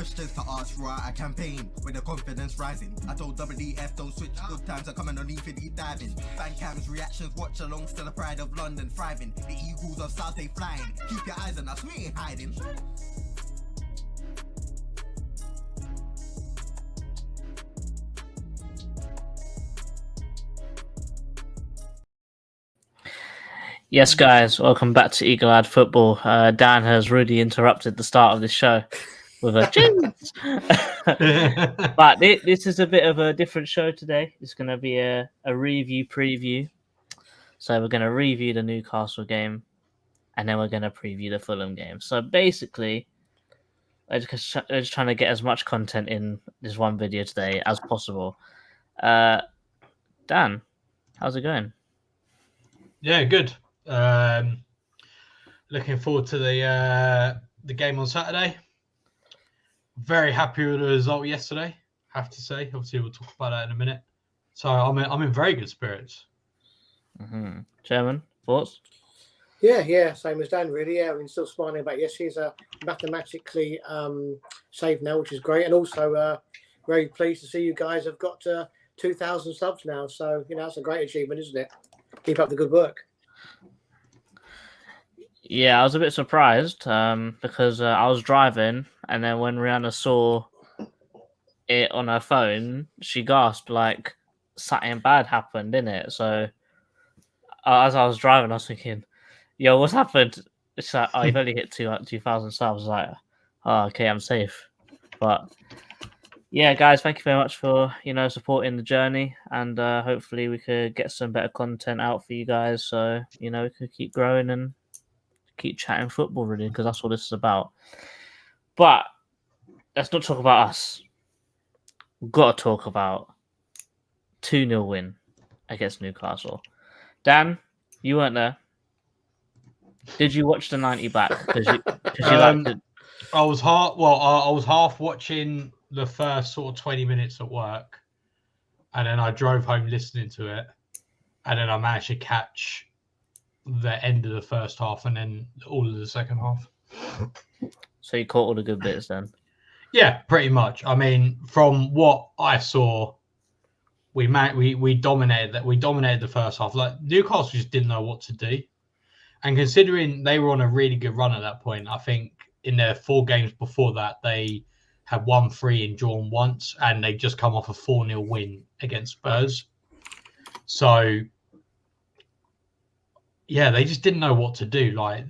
questions to ask, right? I campaign with the confidence rising. I told WDF don't switch, good times are coming on infinity diving. Fan cams, reactions, watch alongs to the pride of London thriving. The Eagles of South they flying. Keep your eyes on us, we ain't hiding. Yes, guys, welcome back to Eagle Eyed Football. Dan has really interrupted the start of this show with a jinx. But this is a bit of a different show today. It's going to be a review preview. So we're going to review the Newcastle game, and then we're going to preview the Fulham game. So basically, I'm just trying to get as much content in this one video today as possible. Dan, how's it going? Yeah, good. Looking forward to the game on Saturday. Very happy with the result yesterday, have to say. Obviously, we'll talk about that in a minute. So I'm in very good spirits. Mm-hmm. Chairman, thoughts? Yeah, same as Dan, really. Yeah, I'm still smiling about yesterday's mathematically saved now, which is great. And also very pleased to see you guys have got 2,000 subs now. So, that's a great achievement, isn't it? Keep up the good work. Yeah, I was a bit surprised because I was driving, and then when Rihanna saw it on her phone, she gasped like something bad happened, didn't it? So as I was driving, I was thinking, "Yo, what's happened?" It's like, "Oh, you've only hit 2,000 subs." I was like, "Oh, okay, I'm safe." But yeah, guys, thank you very much for supporting the journey, and hopefully we could get some better content out for you guys, so we could keep growing and keep chatting football, really, because that's what this is about. But let's not talk about us. We've got to talk about 2-0 win against Newcastle. Dan, you weren't there. Did you watch the 90 back? Because you liked it. I was half watching the first sort of 20 minutes at work, and then I drove home listening to it, and then I managed to catch the end of the first half and then all of the second half. So you caught all the good bits then? Yeah, pretty much. I mean, from what I saw, we dominated that. We dominated the first half. Like, Newcastle just didn't know what to do, and considering they were on a really good run at that point, I think in their 4 games before that they had won 3 and drawn once, and they just come off a 4-0 win against Spurs. So yeah, they just didn't know what to do. Like,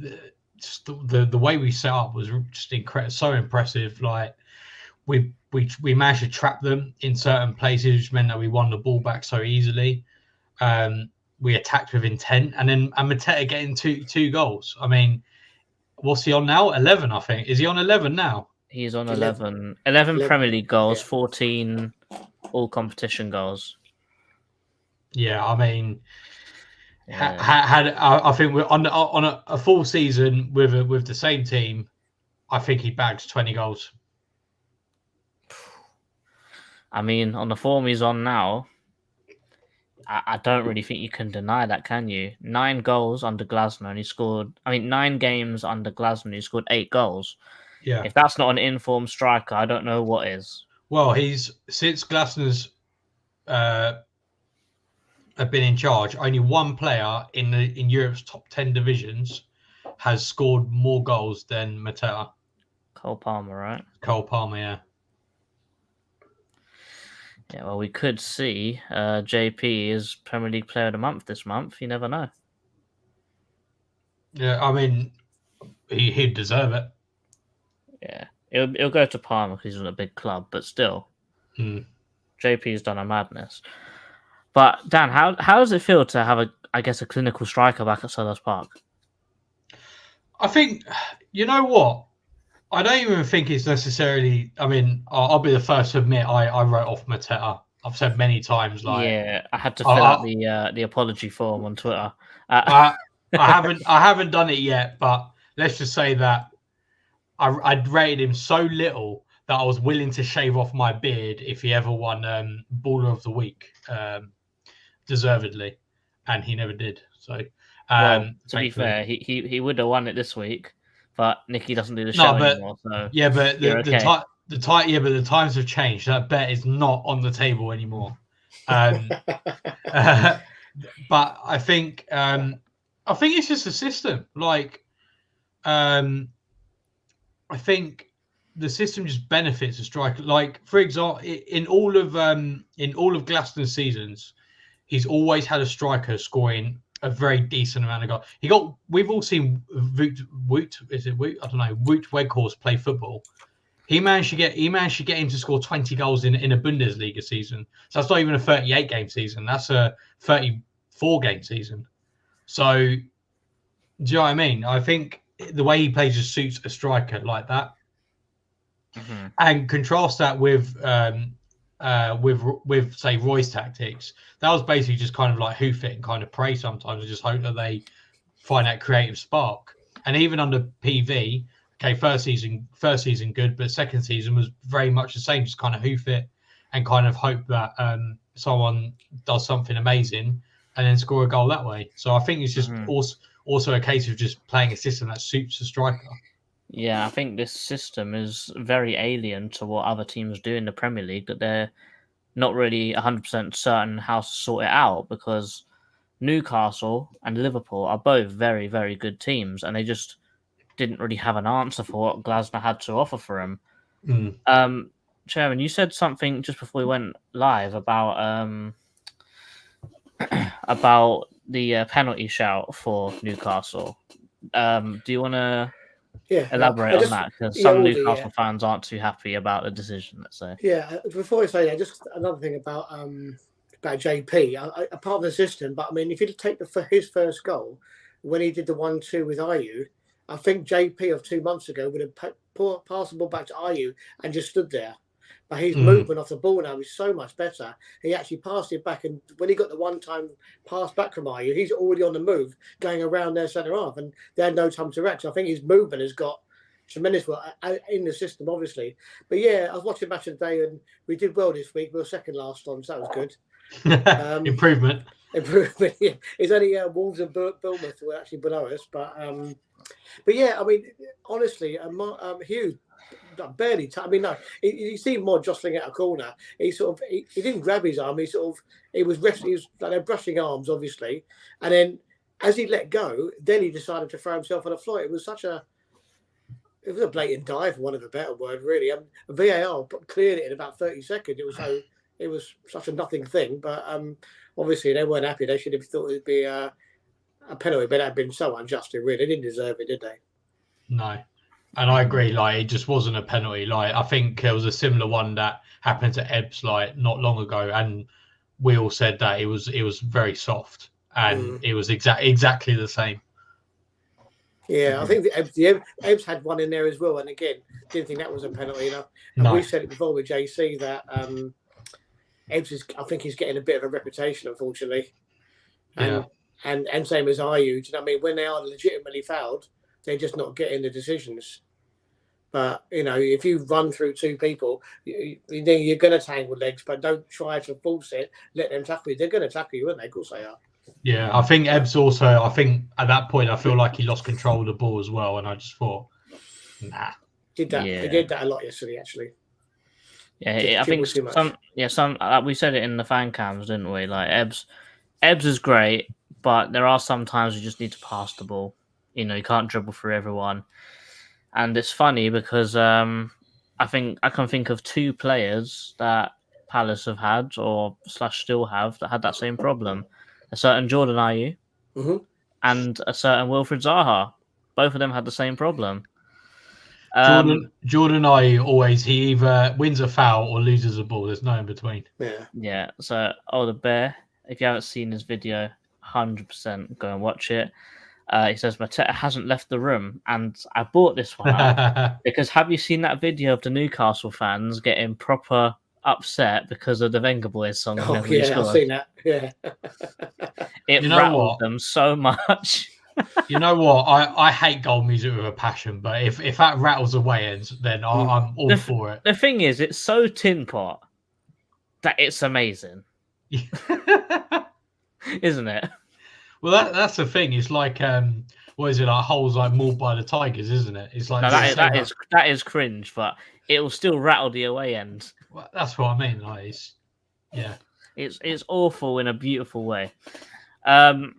the way we set up was just incredible, so impressive. Like, we managed to trap them in certain places, which meant that we won the ball back so easily. We attacked with intent, and Mateta getting two goals. I mean, what's he on now? 11, I think. Is he on 11 now? He's on 11 Premier League goals, yeah. 14 all competition goals. Yeah, I mean. I think we're on a full season with the same team. I think he bags 20 goals. I mean, on the form he's on now, I don't really think you can deny that, can you? 9 goals under Glasner, and he scored. 9 games under Glasner, he scored 8 goals. Yeah. If that's not an informed striker, I don't know what is. Well, since Glasner's have been in charge, only one player in Europe's top 10 divisions has scored more goals than Mateta. Cole Palmer, right? Cole Palmer, yeah. Yeah, well, we could see JP is Premier League Player of the Month this month. You never know. Yeah, I mean, he'd deserve it. Yeah, it'll go to Palmer because he's in a big club, but still, JP's done a madness. But Dan, how does it feel to have a clinical striker back at Selhurst Park? I think, you know what? I don't even think it's necessarily. I mean, I'll be the first to admit I wrote off Mateta. I've said many times, like, yeah, I had to fill out the apology form on Twitter. I haven't done it yet, but let's just say that I'd rated him so little that I was willing to shave off my beard if he ever won Baller of the Week, deservedly, and he never did. So, to be fair, he would have won it this week, but Nicky doesn't do the show anymore. So yeah, but the the times have changed. That bet is not on the table anymore. But I think it's just a system. Like, I think the system just benefits a striker. Like, for example, in all of Glasner's seasons, he's always had a striker scoring a very decent amount of goals. We've all seen Wout. Is it Wout? I don't know. Wout Weghorst play football. He managed to get him to score 20 goals in a Bundesliga season. So that's not even a 38 game season. That's a 34 game season. So do you know what I mean? I think the way he plays just suits a striker like that. Mm-hmm. And contrast that with say Roy's tactics. That was basically just kind of like hoof it and kind of pray sometimes and just hope that they find that creative spark. And even under PV, okay, first season good, but second season was very much the same, just kind of hoof it and kind of hope that someone does something amazing and then score a goal that way. So I think it's just also a case of just playing a system that suits the striker. Yeah, I think this system is very alien to what other teams do in the Premier League, that they're not really 100% certain how to sort it out, because Newcastle and Liverpool are both very, very good teams, and they just didn't really have an answer for what Glasner had to offer for him. Chairman, you said something just before we went live about the penalty shout for Newcastle. Do you want to elaborate on that? Because some Newcastle fans aren't too happy about the decision, let's say. Yeah, before I say that, just another thing about JP, apart from the system, but I mean, if you take his first goal, when he did the 1-2 with Ayew, I think JP of 2 months ago would have passed the ball back to Ayew and just stood there. But his movement off the ball now is so much better. He actually passed it back, and when he got the one-time pass back from Ayew, he's already on the move, going around their centre half, and they had no time to react. So I think his movement has got tremendous work in the system, obviously. But yeah, I was watching Match of the Day, and we did well this week. We were second last on, so that was good. Improvement. Yeah. It's only Wolves and Bournemouth who were actually below us, but yeah, I mean, honestly, Hughes barely. No, he seemed more jostling at a corner. He didn't grab his arm. He was like they're brushing arms, obviously, and then as he let go, then he decided to throw himself on the floor. It was a blatant dive, for want of a better word, really. VAR cleared it in about 30 seconds. It was such a nothing thing, but obviously they weren't happy. They should have thought it'd be a penalty, but that had been so unjust. Really, they didn't deserve it, did they? No, and I agree. Like, it just wasn't a penalty. Like, I think there was a similar one that happened to Ebbs like not long ago, and we all said that it was very soft, and it was exactly the same. Yeah, I think the Ebbs had one in there as well, and again, didn't think that was a penalty. And we said it before with JC that Ebbs I think he's getting a bit of a reputation, unfortunately. And same as Ayew. Do you know what I mean? When they are legitimately fouled, they're just not getting the decisions. But, if you run through two people, you're going to tangle legs, but don't try to force it. Let them tackle you. They're going to tackle you, aren't they? Of course they are. Yeah, I think Ebbs also, at that point, I feel like he lost control of the ball as well. And I just thought, nah. He did that a lot yesterday, actually. Yeah, I think we said it in the fan cams, didn't we? Like, Ebbs is great, but there are some times you just need to pass the ball. You can't dribble through everyone. And it's funny because I think I can think of two players that Palace have had or / still have that had that same problem. A certain Jordan Ayew and a certain Wilfried Zaha. Both of them had the same problem. Jordan Ayew always, he either wins a foul or loses a ball. There's no in between. Yeah. So, the Bear, if you haven't seen his video, 100% go and watch it. He says, Mateta hasn't left the room. And I bought this one up because have you seen that video of the Newcastle fans getting proper upset because of the Wenger Boys song? Oh, yeah, I've seen that. Yeah. It rattled them so much. You know what? I hate gold music with a passion, but if that rattles away ends, then I'm all for it. The thing is, it's so tin pot that it's amazing. Isn't it? Well, that's the thing. It's like, what is it like? Holes like mauled by the tigers, isn't it? It's like No, the same that is cringe, but it will still rattle the away end. Well, that's what I mean. Like, It's awful in a beautiful way. But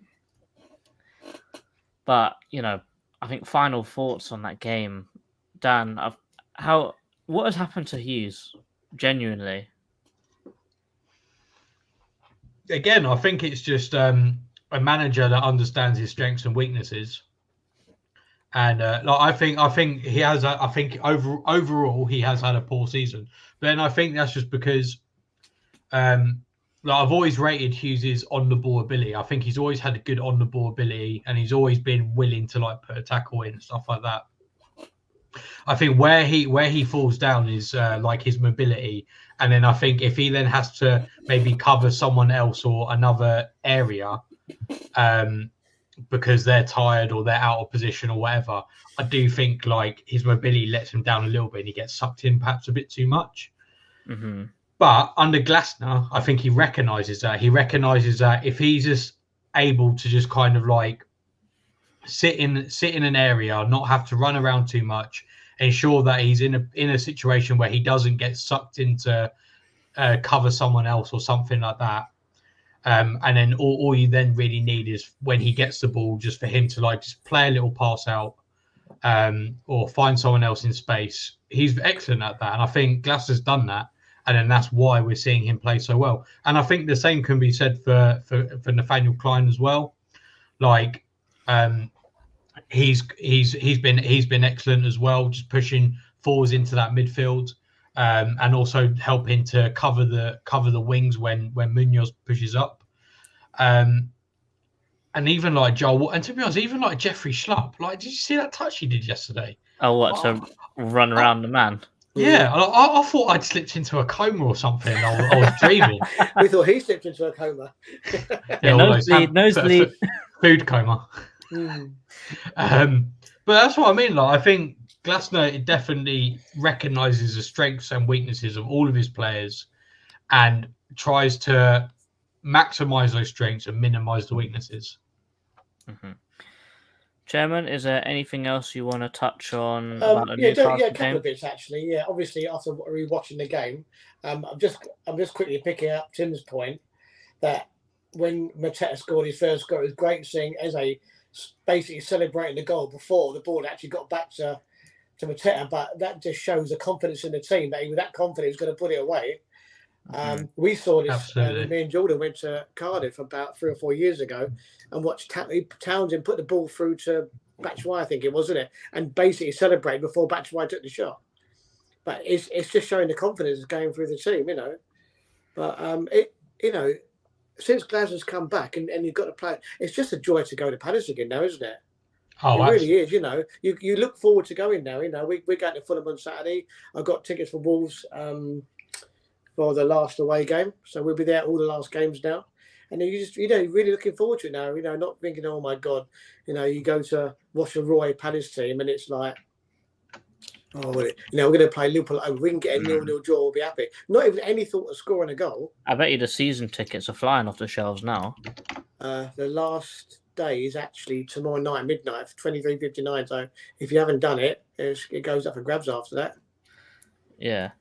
I think final thoughts on that game, Dan. What has happened to Hughes? Genuinely. Again, I think it's just a manager that understands his strengths and weaknesses, and I think he has. I think overall he has had a poor season. But then I think that's just because, I've always rated Hughes's on the ball ability. I think he's always had a good on the ball ability, and he's always been willing to put a tackle in and stuff like that. I think where he falls down is his mobility, and then I think if he then has to maybe cover someone else or another area, because they're tired or they're out of position or whatever, I do think his mobility lets him down a little bit and he gets sucked in perhaps a bit too much. Mm-hmm. But under Glasner, I think he recognises that. He recognises that if he's just able to just kind of sit in an area, not have to run around too much, ensure that he's in a situation where he doesn't get sucked into cover someone else or something like that. And then all you then really need is when he gets the ball, just for him to just play a little pass out, or find someone else in space. He's excellent at that, and I think Glasner's done that, and then that's why we're seeing him play so well. And I think the same can be said for Nathaniel Klein as well. He's been excellent as well, just pushing forwards into that midfield, and also helping to cover the wings when Munoz pushes up, and even Joel, and to be honest, even Jeffrey Schlupp. Did you see that touch he did yesterday? Oh, what, to run around the man? Yeah, I thought I'd slipped into a coma or something. I was dreaming. We thought he slipped into a coma. Nosebleed. Food coma. But that's what I mean. I think Glasner definitely recognises the strengths and weaknesses of all of his players and tries to maximise those strengths and minimise the weaknesses. Mm-hmm. Chairman, is there anything else you want to touch on about the Newcastle a couple game? of bits actually. Yeah, obviously after rewatching the game, I'm just quickly picking up Tim's point that when Mateta scored his first goal, it was great seeing Eze basically celebrating the goal before the ball actually got back to Mateta. But that just shows the confidence in the team that he was that confident he was going to put it away. We saw this when me and Jordan went to Cardiff about 3 or 4 years ago and watched Townsend put the ball through to Batshuayi, I think it was, wasn't it? And basically celebrated before Batshuayi took the shot. But it's just showing the confidence going through the team, But since Glasner's come back and you've got to play, it's just a joy to go to Palace again now, isn't it? Oh, it really is. You look forward to going now. We're going to Fulham on Saturday. I've got tickets for Wolves for the last away game, so we'll be there all the last games now. And you really looking forward to it now. Not thinking, oh my God, you go to watch a Roy Palace team and it's like, we're going to play Liverpool. We can get a 0-0 draw. We'll be happy. Not even any thought of scoring a goal. I bet you the season tickets are flying off the shelves now. The last day is actually tomorrow night, midnight, for 23.59. So if you haven't done it, it goes up for grabs after that. Yeah.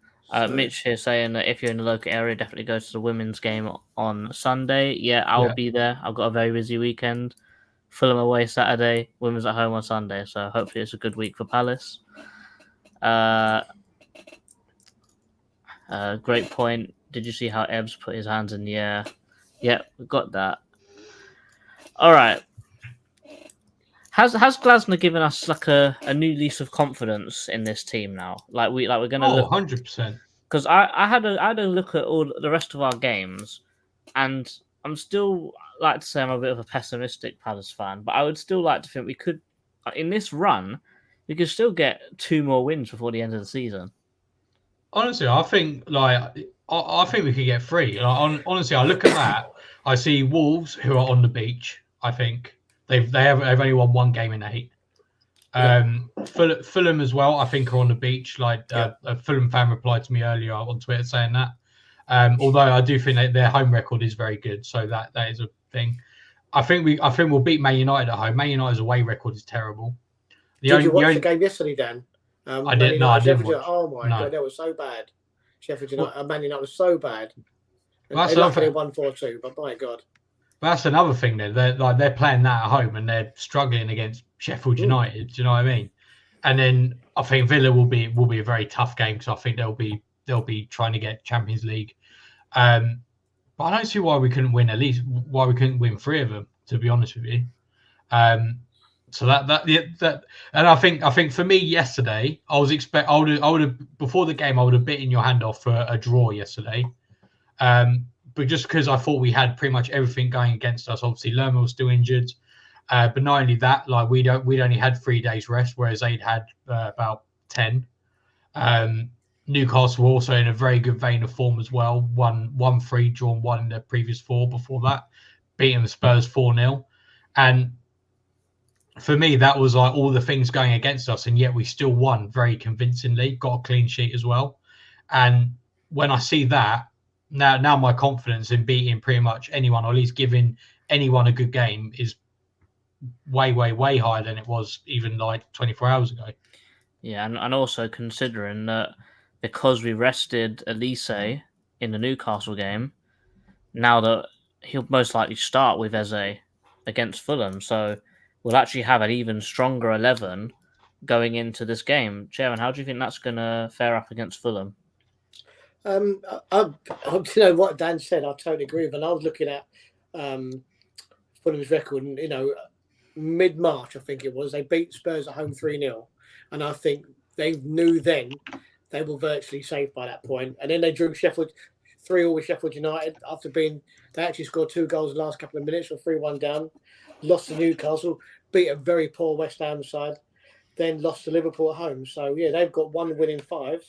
Mitch here saying that if you're in the local area, definitely go to the women's game on Sunday. Yeah, I'll be there. I've got a very busy weekend. Fulham away Saturday, women's at home on Sunday. So hopefully it's a good week for Palace. Great point. Did you see how Ebbs put his hands in the air? Yeah, we got that. All right. Has Glasner given us a new lease of confidence in this team now? We're gonna look 100%. Because I had a look at all the rest of our games, and I'm still like to say I'm a bit of a pessimistic Palace fan, but I would still like to think we could, in this run, we could still get 2 more wins before the end of the season. Honestly, I think I think we could get 3. Honestly, I look at that. I see Wolves who are on the beach. I think they've only won 1 game in 8. Fulham as well, I think, are on the beach. A Fulham fan replied to me earlier on Twitter saying that. Although I do think that their home record is very good, so that is a thing. I think we'll beat Man United at home. Man United's away record is terrible. Did you watch the game yesterday, Dan? I didn't. No, I didn't watch. Oh my God, that was so bad. Sheffield United, Man United was so bad. They luckily won 4-2, but my God. But that's another thing. They're playing that at home and they're struggling against Sheffield United. Do you know what I mean? And then I think Villa will be a very tough game because I think they'll be trying to get Champions League. But I don't see why we couldn't win why we couldn't win 3 of them. To be honest with you. So that and I think for me yesterday, I would have before the game I would have bitten your hand off for a draw yesterday, but just because I thought we had pretty much everything going against us. Obviously, Lerma was still injured, but not only that, like we'd only had 3 days rest, whereas they'd had about 10. Newcastle were also in a very good vein of form as well. Won 3, drawn 1 in their previous 4 before that, beating the Spurs 4-0, and for me, that was like all the things going against us, and yet we still won very convincingly, got a clean sheet as well. And when I see that, now my confidence in beating pretty much anyone, or at least giving anyone a good game, is way, way, way higher than it was even like 24 hours ago. Yeah, and also considering that because we rested Elise in the Newcastle game, now that he'll most likely start with Eze against Fulham, so we'll actually have an even stronger 11 going into this game. Chairman, how do you think that's going to fare up against Fulham? You know what Dan said, I totally agree with. And I was looking at Fulham's record, and mid-March, I think it was, they beat Spurs at home 3-0, and I think they knew then they were virtually safe by that point. And then they drew Sheffield 3-3 with Sheffield United after they actually scored 2 goals in the last couple of minutes, were 3-1 down. Lost to Newcastle, beat a very poor West Ham side, then lost to Liverpool at home. So yeah, they've got 1 win in 5.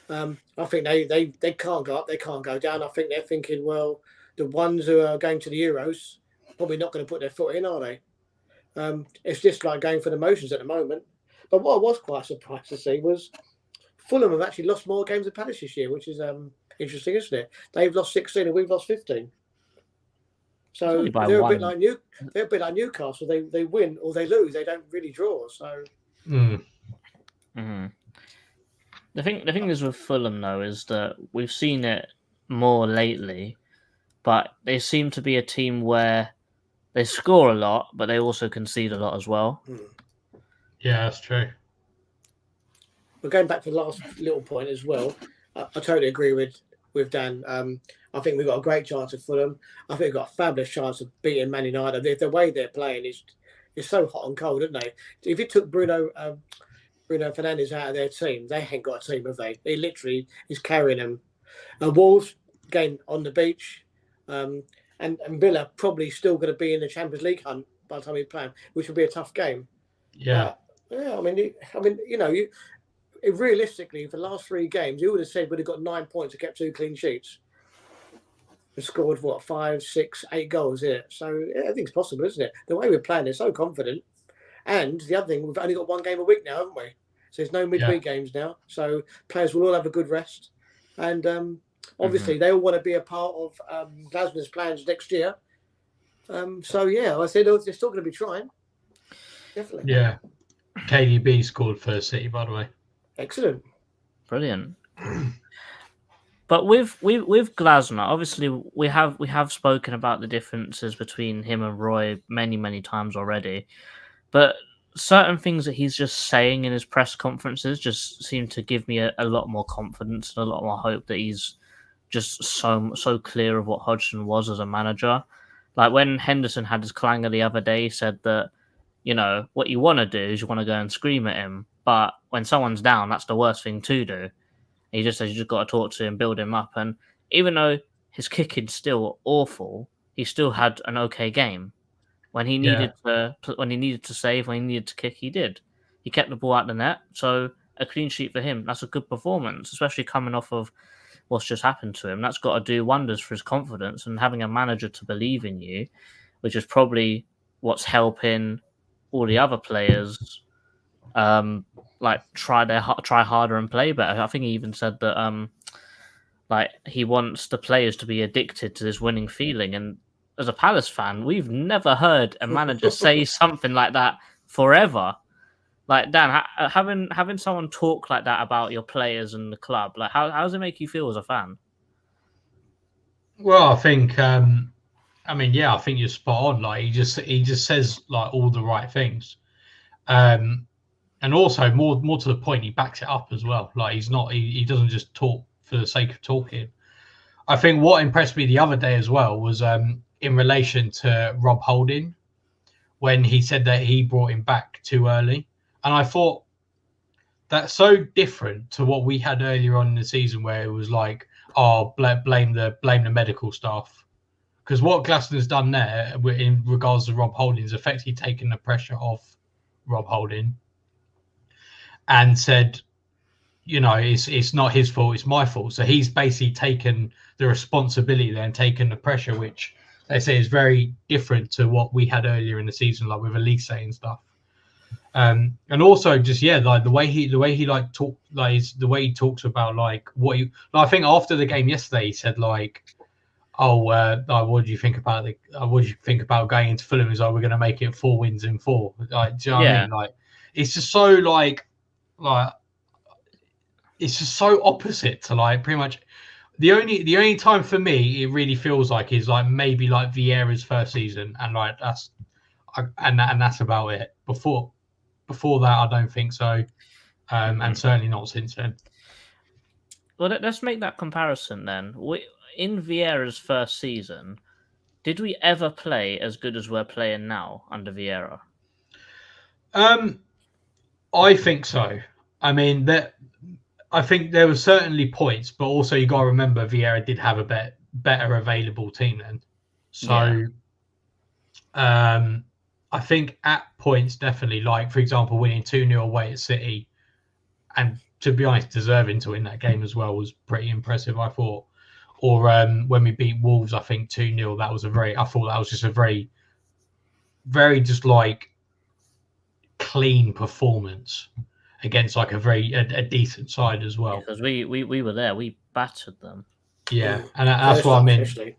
I think they can't go up, they can't go down. I think they're thinking, well, the ones who are going to the Euros probably not going to put their foot in, are they? It's just like going for the motions at the moment. But what I was quite surprised to see was Fulham have actually lost more games than Palace this year, which is interesting, isn't it? They've lost 16 and we've lost 15. So they're a bit like Newcastle. They win or they lose. They don't really draw. So. Mm-hmm. The thing is with Fulham though is that we've seen it more lately, but they seem to be a team where they score a lot, but they also concede a lot as well. Yeah, that's true. But going back to the last little point as well, I totally agree with Dan. I think we've got a great chance of Fulham. I think we've got a fabulous chance of beating Man United. The way they're playing is so hot and cold, isn't they? If you took Bruno Fernandes out of their team, they ain't got a team, have they? He literally is carrying them. Wolves, again, on the beach. And Villa probably still going to be in the Champions League hunt by the time we play, which will be a tough game. Yeah. Realistically, for the last 3 games, you would have said we'd have got 9 points and kept 2 clean sheets. We scored 5, 6, 8 goals here. So everything's possible, isn't it? The way we're playing, they're so confident. And the other thing, we've only got 1 game a week now, haven't we? So there's no midweek games now. So players will all have a good rest. And obviously, they all want to be a part of Glasner's plans next year. I said they're still going to be trying. Definitely. Yeah. KDB scored for City, by the way. Excellent. Brilliant. But with Glasner, obviously we have spoken about the differences between him and Roy many times already. But certain things that he's just saying in his press conferences just seem to give me a lot more confidence and a lot more hope that he's just so clear of what Hodgson was as a manager. Like when Henderson had his clanger the other day, he said that, what you want to do is you want to go and scream at him. But when someone's down, that's the worst thing to do. He just says you just got to talk to him, build him up. And even though his kicking's still awful, he still had an okay game. When he needed to save, when he needed to kick, he did. He kept the ball out the net. So a clean sheet for him. That's a good performance, especially coming off of what's just happened to him. That's got to do wonders for his confidence, and having a manager to believe in you, which is probably what's helping all the other players try harder and play better. I think he even said that he wants the players to be addicted to this winning feeling, and as a Palace fan, we've never heard a manager say something like that forever. Like, Dan, having someone talk like that about your players and the club, like, how does it make you feel as a fan? Well, I think, I think you're spot on. Like, he just says like all the right things, and also more to the point, he backs it up as well. Like, he doesn't just talk for the sake of talking. I think what impressed me the other day as well was in relation to Rob Holding, when he said that he brought him back too early, and I thought that's so different to what we had earlier on in the season, where it was like, oh, blame the medical staff, because what Glasner's done there in regards to Rob Holding is effectively taken the pressure off Rob Holding and said, you know, it's not his fault, it's my fault. So he's basically taken the responsibility there and taken the pressure, which they say is very different to what we had earlier in the season, like with Elise and stuff. And also just like the way he like talk, like the way he talks about like what he, like, I think after the game yesterday he said like, oh, what do you think about what do you think about going into Fulham? Is like, we're going to make it 4 wins in 4. Like, do you know what I mean? Like, it's just so like it's just so opposite to like pretty much the only time for me it really feels like is like maybe like Vieira's first season, and like that's about it. Before that, I don't think so, and certainly not since then. Well, let's make that comparison then. In Vieira's first season, did we ever play as good as we're playing now under Vieira? I think so. I mean, I think there were certainly points, but also you got to remember Vieira did have a better available team then. So, I think at points definitely, like for example, winning 2-0 away at City, and to be honest, deserving to win that game as well was pretty impressive, I thought. Or when we beat Wolves, I think 2-0. I thought that was just a very, very just like clean performance against like a decent side as well. Because we were there, we battered them. Yeah, and that's what I mean. Especially.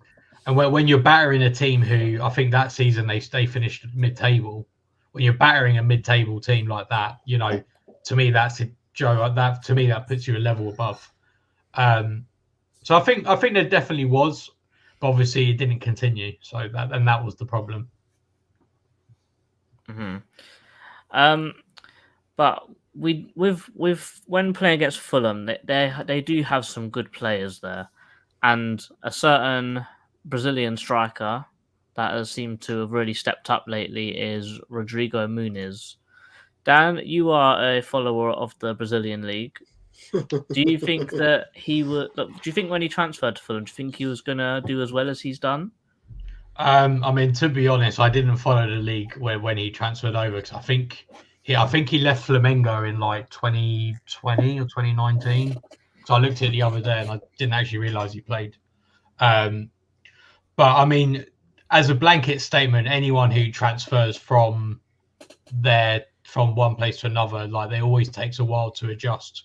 And when you're battering a team who I think that season they finished mid-table, when you're battering a mid-table team like that, you know, to me that's a joke. That puts you a level above. So I think there definitely was, but obviously it didn't continue. So that was the problem. But with when playing against Fulham, they do have some good players there, and a certain Brazilian striker that has seemed to have really stepped up lately is Rodrigo Muniz. Dan, you are a follower of the Brazilian league. Do you think that he would? Do you think when he transferred to Fulham, do you think he was gonna do as well as he's done? I mean, to be honest, I didn't follow the league when he transferred over, because I think he left Flamengo in like 2020 or 2019. So I looked at it the other day and I didn't actually realize he played. But I mean, as a blanket statement, anyone who transfers from one place to another, like, they always takes a while to adjust.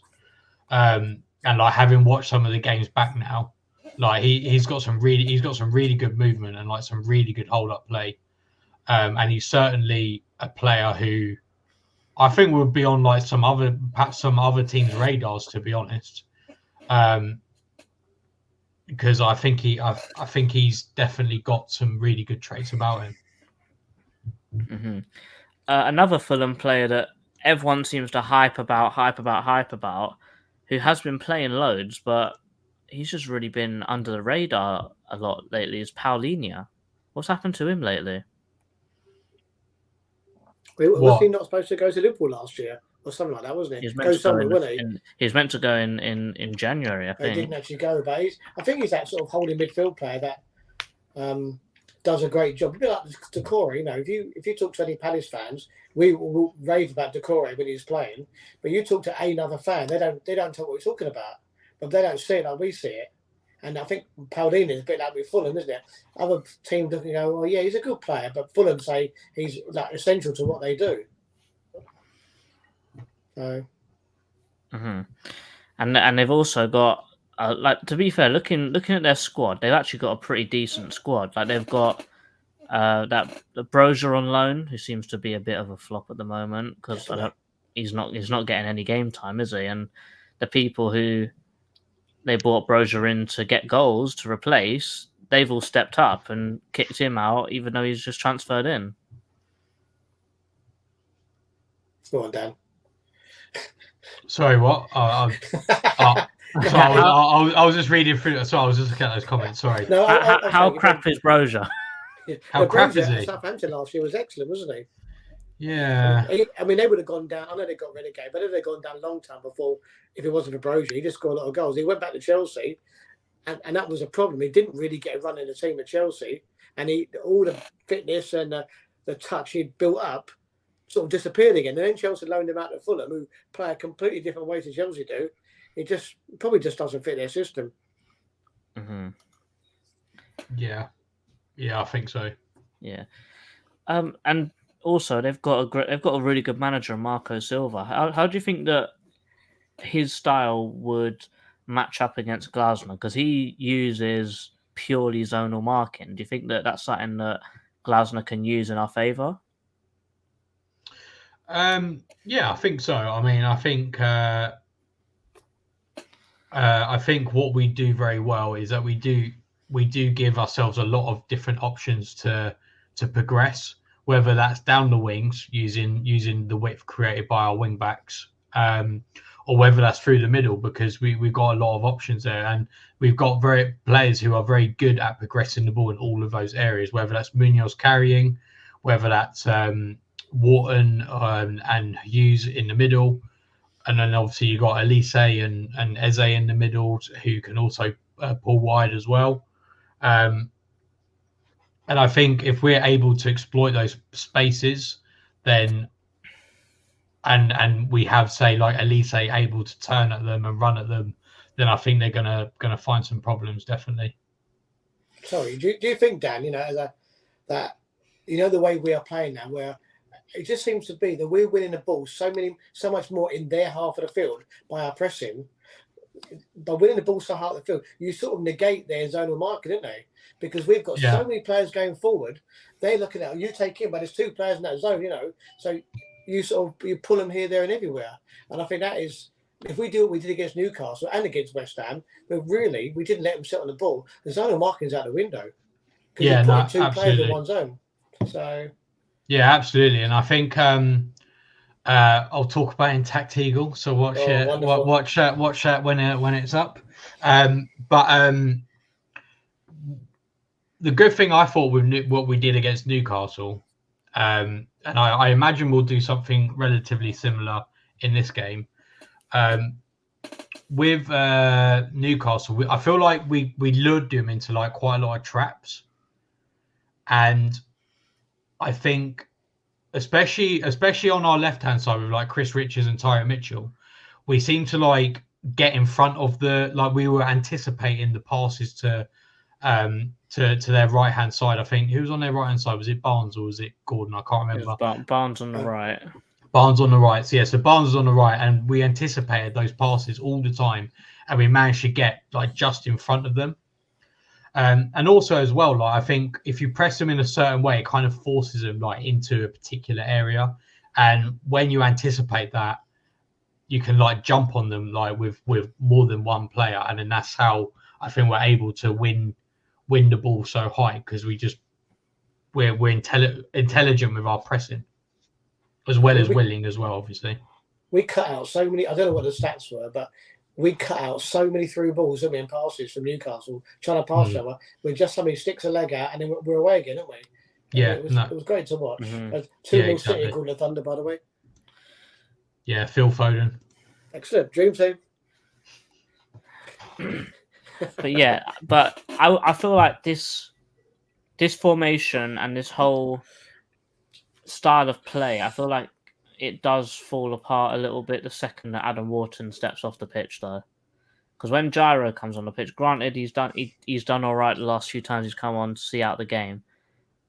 And like, having watched some of the games back now, like he's got some really good movement and like some really good hold up play. And he's certainly a player who I think would be on like perhaps some other teams' radars, to be honest. Because I think he's definitely got some really good traits about him. Mm-hmm. Another Fulham player that everyone seems to hype about, who has been playing loads, but he's just really been under the radar a lot lately, is Paulinho. What's happened to him lately? Was he not supposed to go to Liverpool last year? Or something like that, wasn't he? He was meant to go in January, I think. He didn't actually go, but I think he's that sort of holding midfield player that does a great job. A bit like Decore, you know. If you talk to any Palace fans, we will rave about Decore when he's playing, but you talk to another fan, they don't know what we're talking about, but they don't see it like we see it. And I think Paulinho is a bit like with Fulham, isn't it? Other teams look and go, well, yeah, he's a good player, but Fulham say he's like essential to what they do. So. Mm-hmm. And they've also got like, to be fair, looking at their squad, they've actually got a pretty decent squad. Like, they've got that the Brozier on loan, who seems to be a bit of a flop at the moment because Definitely. he's not getting any game time, is he? And the people who they brought Brozier in to get goals to replace, they've all stepped up and kicked him out, even though he's just transferred in. Go on, Dan. Sorry, what? I was just reading through it. So I was just looking at those comments. Sorry. No, How crap is Brozier? How crap is Brozier he? at Southampton last year was excellent, wasn't he? Yeah. I mean, they would have gone down. I know they got relegated, but they'd gone down a long time before. If it wasn't for Brozier, he just scored a lot of goals. He went back to Chelsea, and that was a problem. He didn't really get a run in the team at Chelsea, and all the fitness and the touch he'd built up sort of disappeared again. And then Chelsea loaned him out to Fulham, who play a completely different way to Chelsea do. It probably just doesn't fit their system. Mm-hmm. Yeah, I think so. Yeah, and also they've got a really good manager, Marco Silva. How do you think that his style would match up against Glasner? Because he uses purely zonal marking. Do you think that that's something that Glasner can use in our favour? Yeah, I think so. I mean, I think what we do very well is that we do give ourselves a lot of different options to progress, whether that's down the wings using the width created by our wing backs, or whether that's through the middle, because we've got a lot of options there, and we've got players who are very good at progressing the ball in all of those areas, whether that's Munoz carrying, whether that's Wharton and Hughes in the middle. And then obviously you've got Elise and Eze in the middle, who can also pull wide as well. And I think if we're able to exploit those spaces, then and we have, say, like Elise able to turn at them and run at them, then I think they're gonna find some problems, definitely. Sorry, do you think, Dan, that the way we are playing now, where it just seems to be that we're winning the ball so much more in their half of the field by our pressing. By winning the ball so hard of the field, you sort of negate their zonal marking, don't they? Because we've got so many players going forward. They're looking at you take him, but there's two players in that zone, So you pull them here, there, and everywhere. And I think that is, if we do what we did against Newcastle and against West Ham, but really we didn't let them sit on the ball. The zonal marking's out the window. Yeah, you're putting two absolutely. players in one zone. So. Yeah, absolutely, and I think I'll talk about in Tactical. So watch that when it's up. But the good thing I thought with what we did against Newcastle, and I imagine we'll do something relatively similar in this game. With Newcastle, I feel like we lured them into like quite a lot of traps, and I think, especially on our left-hand side with like Chris Richards and Tyron Mitchell, we seem to like get in front of we were anticipating the passes to their right-hand side. I think who was on their right-hand side? Was it Barnes or was it Gordon? I can't remember. Barnes on the right. Barnes on the right. So, so Barnes was on the right, and we anticipated those passes all the time, and we managed to get like just in front of them. And also as well, like I think if you press them in a certain way, it kind of forces them like into a particular area. And when you anticipate that, you can like jump on them like with more than one player, and then that's how I think we're able to win the ball so high, because we're intelligent with our pressing, as well as willing as well. Obviously, we cut out so many. I don't know what the stats were, but we cut out so many through balls, didn't we, and passes from Newcastle, trying to pass over when just somebody sticks a leg out and then we're away again, aren't we? Yeah, it was great to watch. 2-0 exactly. City called the Thunder, by the way. Yeah, Phil Foden. Excellent. Dream team. but I feel like this formation and this whole style of play, I feel like it does fall apart a little bit the second that Adam Wharton steps off the pitch, though. Because when Gyro comes on the pitch, granted he's done all right the last few times he's come on to see out the game,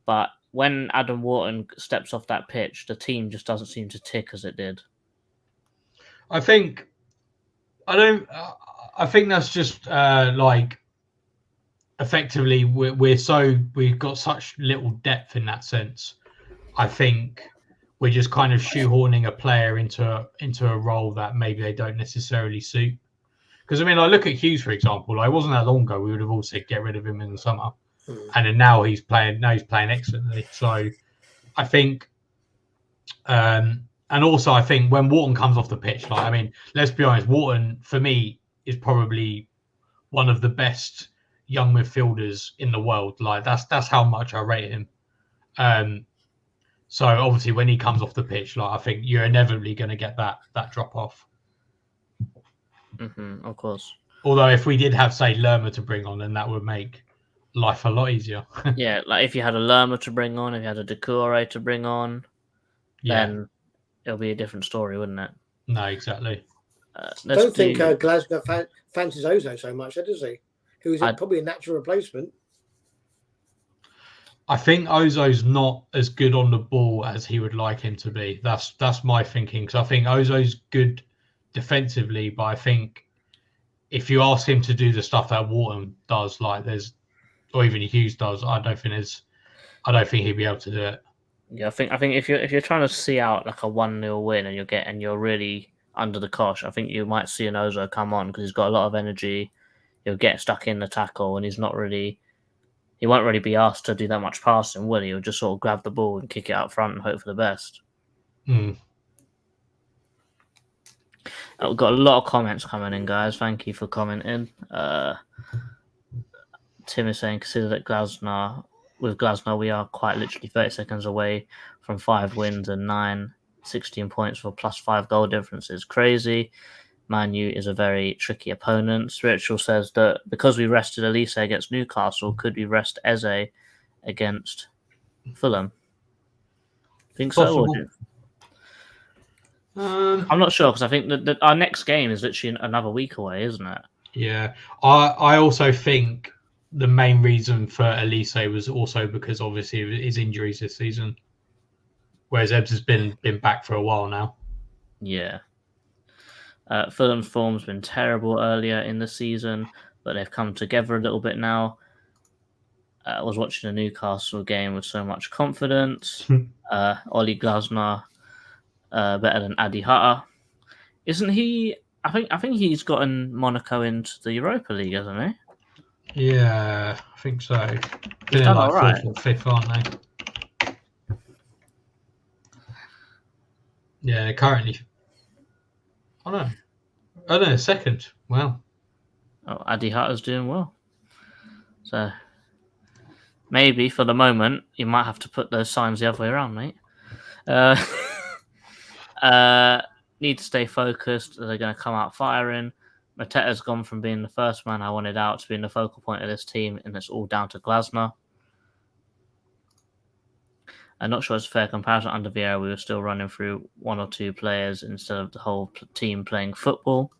but when Adam Wharton steps off that pitch, the team just doesn't seem to tick as it did. I think that's just like effectively we've got such little depth in that sense. I think we're just kind of shoehorning a player into a role that maybe they don't necessarily suit. Because I mean, I look at Hughes, for example. Like, it wasn't that long ago we would have all said get rid of him in the summer, and then now he's playing excellently. So I think, and also I think when Wharton comes off the pitch, like, I mean, let's be honest, Wharton for me is probably one of the best young midfielders in the world. Like, that's how much I rate him. So obviously when he comes off the pitch, like, I think you're inevitably going to get that drop off. Of course. Although if we did have, say, Lerma to bring on, then that would make life a lot easier. Yeah, like if you had a Lerma to bring on, if you had a Decore to bring on, then it'll be a different story, wouldn't it? No, exactly. I don't think Glasner fancies Ozo so much, does he? Who's probably a natural replacement. I think Ozo's not as good on the ball as he would like him to be. That's my thinking. Because I think Ozo's good defensively, but I think if you ask him to do the stuff that Wharton does, like or even Hughes does, I don't think he'd be able to do it. Yeah, I think if you're trying to see out like a 1-0 win and you're really under the cosh, I think you might see an Ozo come on because he's got a lot of energy. He'll get stuck in the tackle and he won't really be asked to do that much passing, will he? He'll just sort of grab the ball and kick it out front and hope for the best. We've got a lot of comments coming in, guys. Thank you for commenting. Tim is saying, consider that with Glasner, we are quite literally 30 seconds away from 5 wins and 16 points for +5 goal difference is crazy. Man U is a very tricky opponent. Spiritual says that because we rested Elise against Newcastle, could we rest Eze against Fulham? Think so? Or I'm not sure because I think that our next game is literally another week away, isn't it? Yeah. I also think the main reason for Elise was also because obviously of his injuries this season, whereas Ebbs has been back for a while now. Yeah. Fulham's form's been terrible earlier in the season, but they've come together a little bit now. I was watching a Newcastle game with so much confidence. Ollie Glasner better than Adi Hutter. Isn't he? I think he's gotten Monaco into the Europa League, hasn't he? Yeah, I think so. He's done all right. 4th or 5th, aren't they? Yeah, they're currently. Oh no, 2nd. Wow. Oh, Adi Hutter's doing well. So maybe for the moment you might have to put those signs the other way around, mate. Need to stay focused. They're going to come out firing. Mateta's gone from being the first man I wanted out to being the focal point of this team, and it's all down to Glasner. I'm not sure it's a fair comparison. Under Vieira, we were still running through 1 or 2 players instead of the whole team playing football.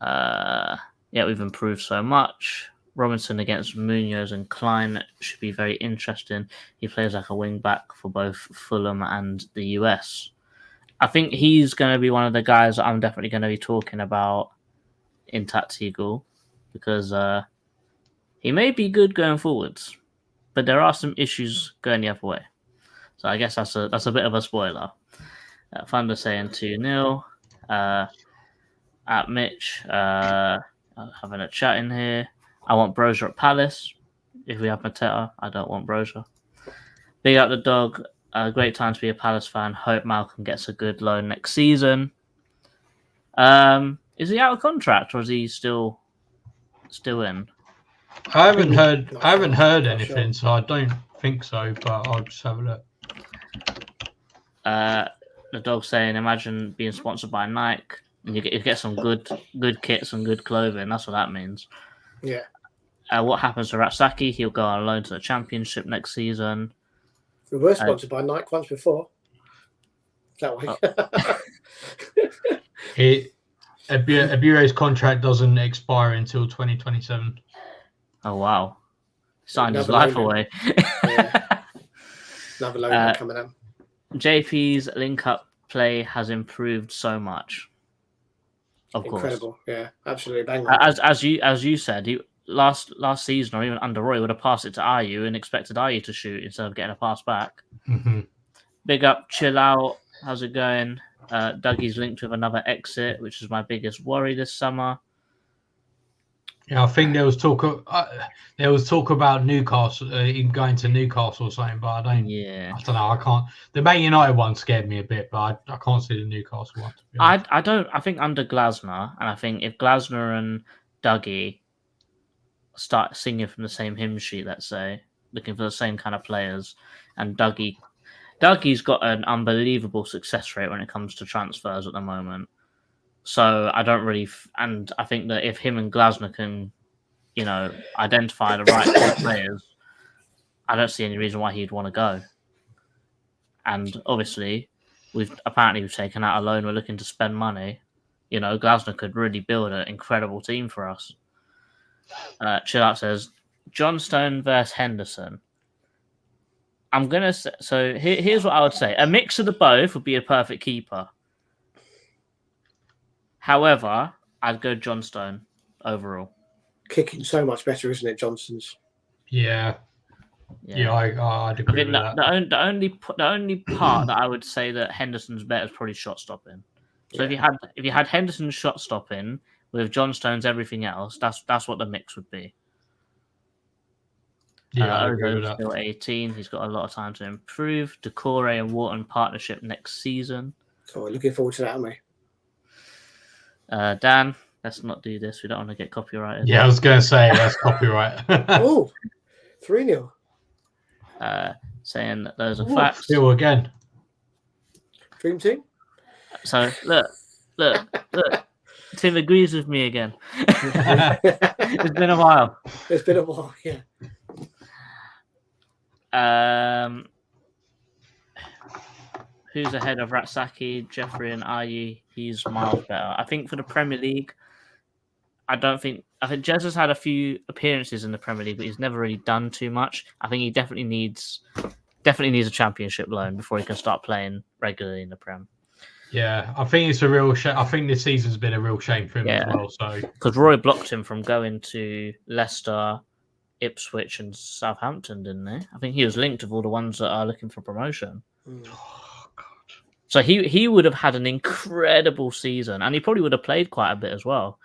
We've improved so much. Robinson against Munoz and Klein should be very interesting. He plays like a wing back for both Fulham and the US. I think he's going to be one of the guys that I'm definitely going to be talking about in Tatsegul because he may be good going forwards, but there are some issues going the other way. So I guess that's a bit of a spoiler. Thunder saying 2-0. At Mitch, having a chat in here. I want Brozier at Palace. If we have Mateta, I don't want Brozier. Big up the dog. Great time to be a Palace fan. Hope Malcolm gets a good loan next season. Is he out of contract or is he still in? I haven't heard anything, so I don't think so. But I'll just have a look. The dog saying, "Imagine being sponsored by Nike and you get some good kits and good clothing." That's what that means. Yeah. What happens to Ratsaki? He'll go on loan to the Championship next season. We were sponsored by Nike once before. That way. Abure's contract doesn't expire until 2027. Oh, wow. Signed his life away. Yeah. Another loan coming out. JP's link-up play has improved so much. Of course. Incredible. Yeah, absolutely. Bang on. As you said, last season or even under Roy would have passed it to Ayew and expected Ayew to shoot instead of getting a pass back. Mm-hmm. Big up, chill out. How's it going? Dougie's linked with another exit, which is my biggest worry this summer. Yeah, I think there was talk about Newcastle going to Newcastle or something, but I don't know. I can't. The Man United one scared me a bit, but I can't see the Newcastle one. To be honest. I don't. I think under Glasner, and I think if Glasner and Dougie start singing from the same hymn sheet, let's say, looking for the same kind of players, and Dougie's got an unbelievable success rate when it comes to transfers at the moment. So I don't really, and I think that if him and Glasner can, identify the right players, I don't see any reason why he'd want to go. And obviously, we've taken out a loan. We're looking to spend money. Glasner could really build an incredible team for us. Chill Out says John Stone versus Henderson. I'm gonna say, so here's what I would say: a mix of the both would be a perfect keeper. However, I'd go John Stone overall. Kicking so much better, isn't it, Johnson's? Yeah, I'd agree with that. The only part that I would say that Henderson's better is probably shot stopping. So if you had Henderson's shot stopping with John Stone's everything else, that's what the mix would be. Yeah, I agree with that. Still 18. He's got a lot of time to improve. Decore and Wharton partnership next season. So we're looking forward to that, aren't we? Dan, let's not do this. We don't want to get copyrighted. Yeah, I was going to say that's copyright. Oh, 3-0. Saying that those are facts. Still again. Dream team. So look. Tim agrees with me again. It's been a while. Yeah. Who's ahead of Ratsaki, Jeffrey, and Ayew? He's miles better. I think for the Premier League, I think Jez has had a few appearances in the Premier League, but he's never really done too much. I think he definitely needs a championship loan before he can start playing regularly in the Prem. Yeah, I think it's a real shame. I think this season's been a real shame for him as well. So because Roy blocked him from going to Leicester, Ipswich, and Southampton, didn't he? I think he was linked with all the ones that are looking for promotion. Oh, God. So he would have had an incredible season, and he probably would have played quite a bit as well.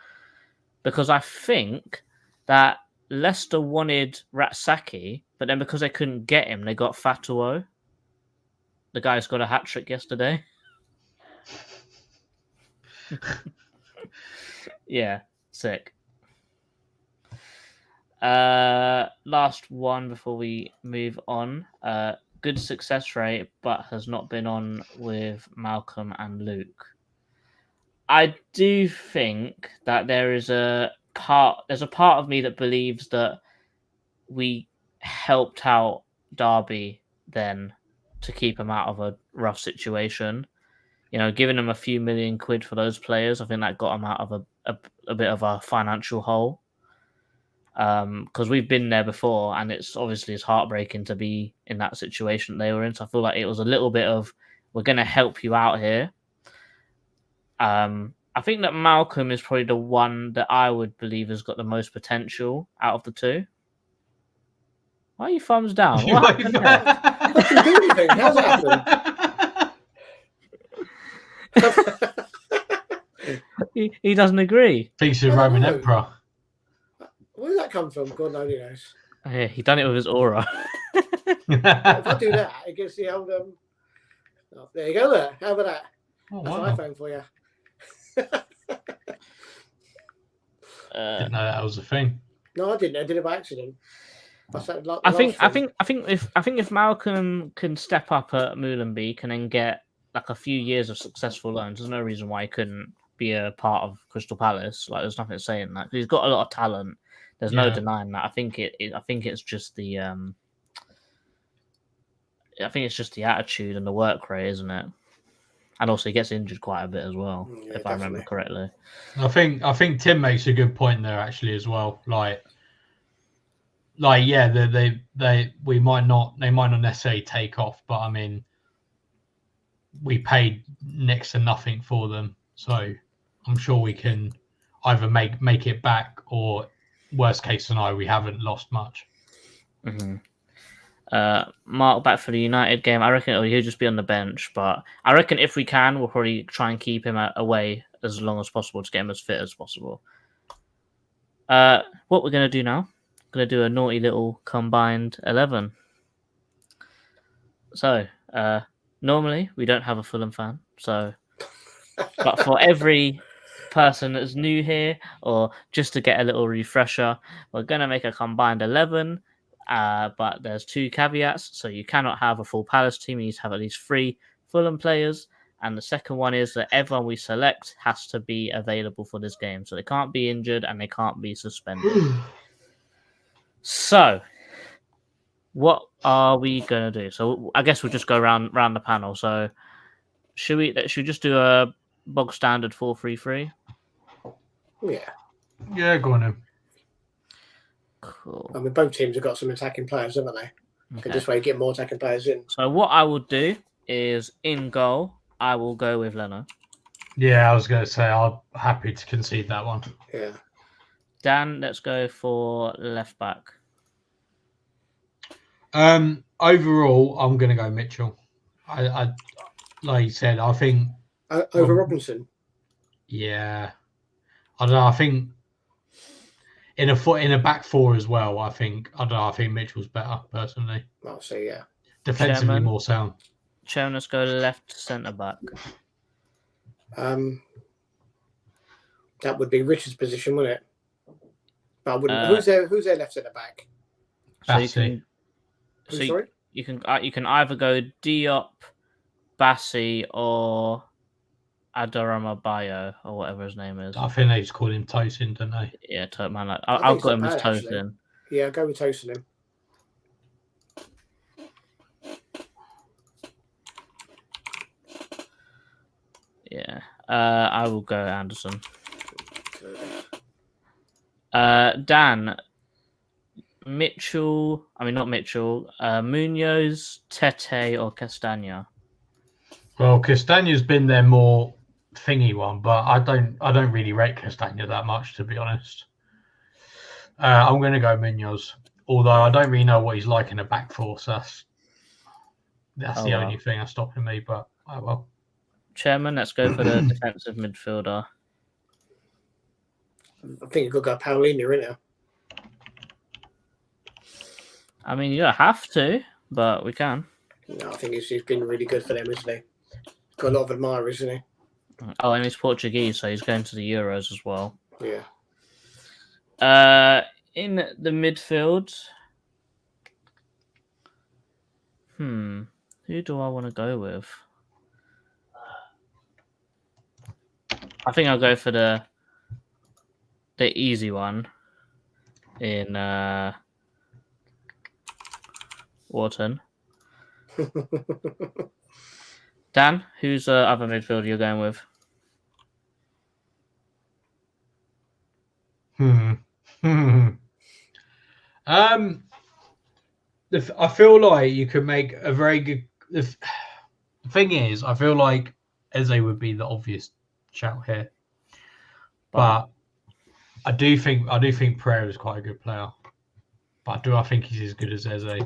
Because I think that Leicester wanted Ratsaki, but then because they couldn't get him, they got Fatuo. The guy's got a hat-trick yesterday. Yeah, sick. Last one before we move on. Good success rate, but has not been on with Malcolm and Luke. I do think that there's a part of me that believes that we helped out Derby then to keep him out of a rough situation. Giving them a few million quid for those players, I think that got them out of a bit of a financial hole. Because we've been there before, and it's heartbreaking to be in that situation they were in. So I feel like it was a little bit of, we're going to help you out here. I think that Malcolm is probably the one that I would believe has got the most potential out of the two. Why are you thumbs down? What happened there? How's that happen? He doesn't agree. Thinks he's Roman Emperor. Where did that come from? God only knows. Yeah, he done it with his aura. If I do that, it gets the old. Oh, there you go. There. How about that? Oh, That's wow. an iPhone for you. Didn't know that was a thing. No, I didn't. I did it by accident. I think if Malcolm can step up at Moulin-Beek and then get like a few years of successful loans, there's no reason why he couldn't be a part of Crystal Palace. Like, there's nothing saying that. He's got a lot of talent. There's no denying that. I think it's just the attitude and the work rate, isn't it? And also he gets injured quite a bit as well, if I remember correctly. I think Tim makes a good point there actually as well. They might not necessarily take off, but I mean, we paid next to nothing for them, so I'm sure we can either make it back or worst case scenario, we haven't lost much. Mm-hmm. Mark back for the United game. I reckon he'll just be on the bench, but I reckon if we can, we'll probably try and keep him away as long as possible to get him as fit as possible. What we're going to do now, going to do a naughty little combined 11. So, normally we don't have a Fulham fan, so, but for every person that's new here or just to get a little refresher, we're going to make a combined 11. But there's 2 caveats. So you cannot have a full Palace team. You need to have at least 3 Fulham players. And the second one is that everyone we select has to be available for this game. So they can't be injured and they can't be suspended. So, what are we going to do? So I guess we'll just go round the panel. So should we just do a bog standard 4-3-3? Yeah, go on then. Cool. I mean, both teams have got some attacking players, haven't they? Okay. And this way, you get more attacking players in. So what I will do is in goal, I will go with Leno. Yeah, I was going to say I'm happy to concede that one. Yeah. Dan, let's go for left back. Overall, I'm going to go Mitchell. I like you said, I think Over Robinson. Yeah, I don't know. I think in a back 4 as well. I think Mitchell's better personally. I'll say yeah. Defensively Chairman. more sound. Chairman, let's go left centre back. That would be Richard's position, wouldn't it? But I wouldn't. Who's their left centre back? So you Bassey. can, so Sorry. you can either go Diop, Bassey, or Adorama Bayo, or whatever his name is. I think they just called him Tosin, don't they? Yeah, man. Like, I think I've it's got him not as bad, actually. Tosin. Yeah, go with Tosin him. Yeah. I will go Anderson. Dan, Mitchell. I mean, not Mitchell. Munoz, Tete, or Castagna. Well, Castagna's been their more thingy one, but I don't really rate Castagna that much, to be honest. I'm going to go Munoz, although I don't really know what he's like in a back 4, so that's the only thing that's stopping me. But I will. Chairman, let's go for the defensive midfielder. I think you could go Paulina, innit? I mean, you don't have to, but we can. No, I think he's been really good for them, isn't he? Got a lot of admirers, isn't he? Oh, and he's Portuguese, so he's going to the Euros as well. Yeah. In the midfield, who do I want to go with? I think I'll go for the easy one in Wharton. Dan, who's the other midfielder you're going with? I feel like you could make a very good. The thing is, I feel like Eze would be the obvious shout here, but I do think Pereira is quite a good player. But I think he's as good as Eze.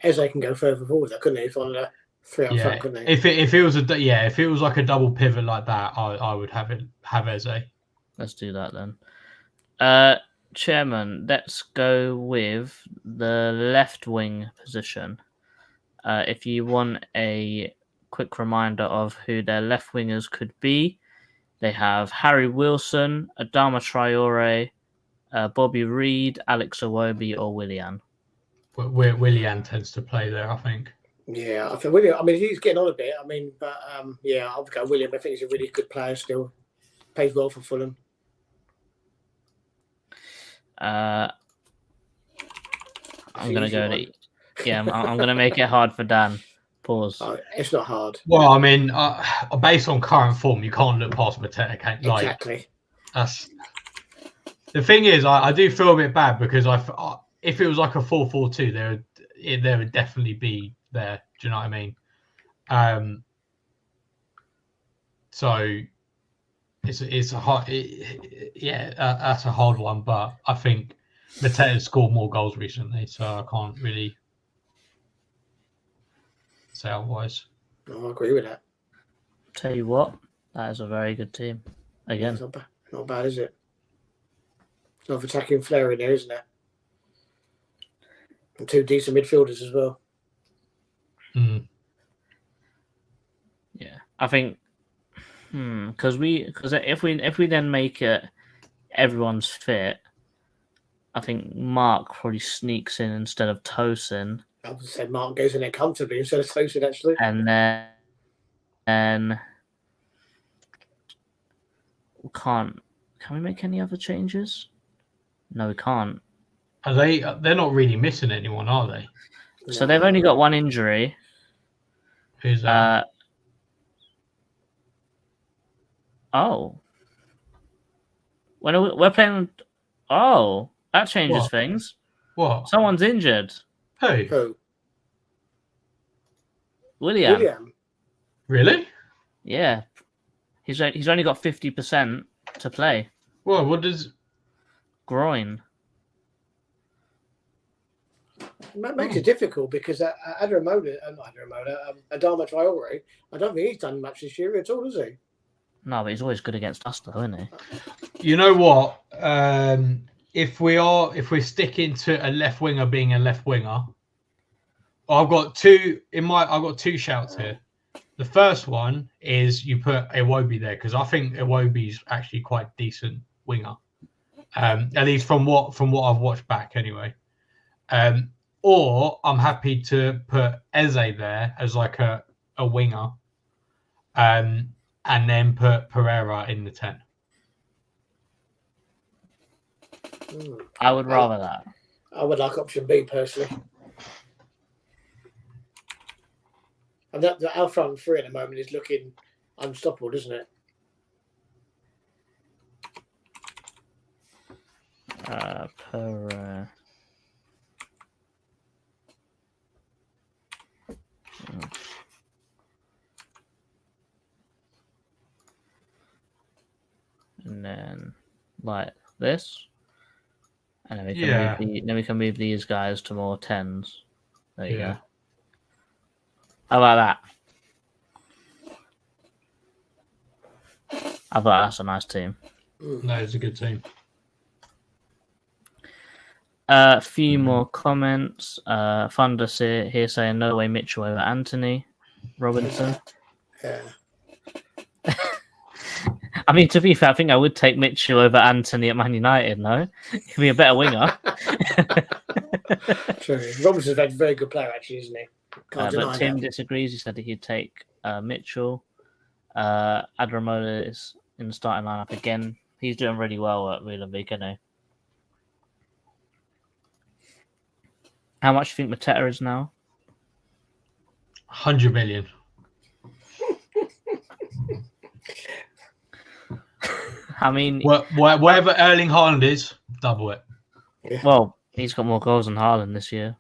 Eze can go further forward, couldn't he? If on a 3 up front, couldn't he? If it was like a double pivot like that, I would have Eze. Let's do that then. Chairman, let's go with the left wing position. If you want a quick reminder of who their left wingers could be, they have Harry Wilson, Adama Traore, Bobby Reed, Alex Iwobi, or Willian. Willian tends to play there, I think. Yeah, I think William. I mean, he's getting on a bit. I mean, but yeah, I'll go William. I think he's a really good player still. Plays well for Fulham. I'm gonna go to. Yeah, I'm gonna make it hard for Dan. Pause. It's not hard. Well, I mean, based on current form, you can't look past Mateta. Exactly. That's the thing. Is I do feel a bit bad because if it was like a 4-4-2, there would definitely be there. Do you know what I mean? So it's a hard, that's a hard one. But I think Mateta scored more goals recently, so I can't really say otherwise. No, I agree with that. Tell you what, that is a very good team. Yeah, Again, it's not bad, is it? Enough attacking flair in there, isn't there? And 2 decent midfielders as well. Mm. yeah, I think because if we then make it everyone's fit, I think Mark probably sneaks in instead of Tosin, I would say Mark goes in there comfortably instead of Tosin, actually. and then we can't. Can we make any other changes? No, we can't. Are they? They're not really missing anyone, are they? So they've only got one injury. Who's that? Oh, when we're playing. Oh, that changes What? things. What? Someone's injured. Who? Who? William. Really? Yeah, he's only got 50% to play. Well, what does? Groin. That makes it difficult because Adama Traore, I don't think he's done much this year at all, has he? No, but he's always good against us, though, isn't he? You know what? If we're sticking to a left winger being a left winger, I've got two shouts here. The first one is you put Iwobi there because I think Iwobi's actually quite decent winger, at least from what I've watched back anyway. Or I'm happy to put Eze there as like a winger, and then put Pereira in the 10. I would rather that. I would like option B personally. And our front three at the moment is looking unstoppable, doesn't it? Pereira. And then like this, and then we can move these guys to more 10s. There you go. How about that? I thought that's a nice team. That is a good team. A few more comments. Fundus here saying no way Mitchell over Anthony Robinson. Yeah. I mean, to be fair, I think I would take Mitchell over Anthony at Man United. No, he'd be a better winger. True. Robinson's a very good player, actually, isn't he? Can't deny but Tim that. disagrees. He said that he'd take Mitchell. Adramola is in the starting lineup again. He's doing really well at Real League, isn't he? How much do you think Mateta is now? 100 million. I mean, wherever Erling Haaland is, double it. Yeah. Well, he's got more goals than Haaland this year.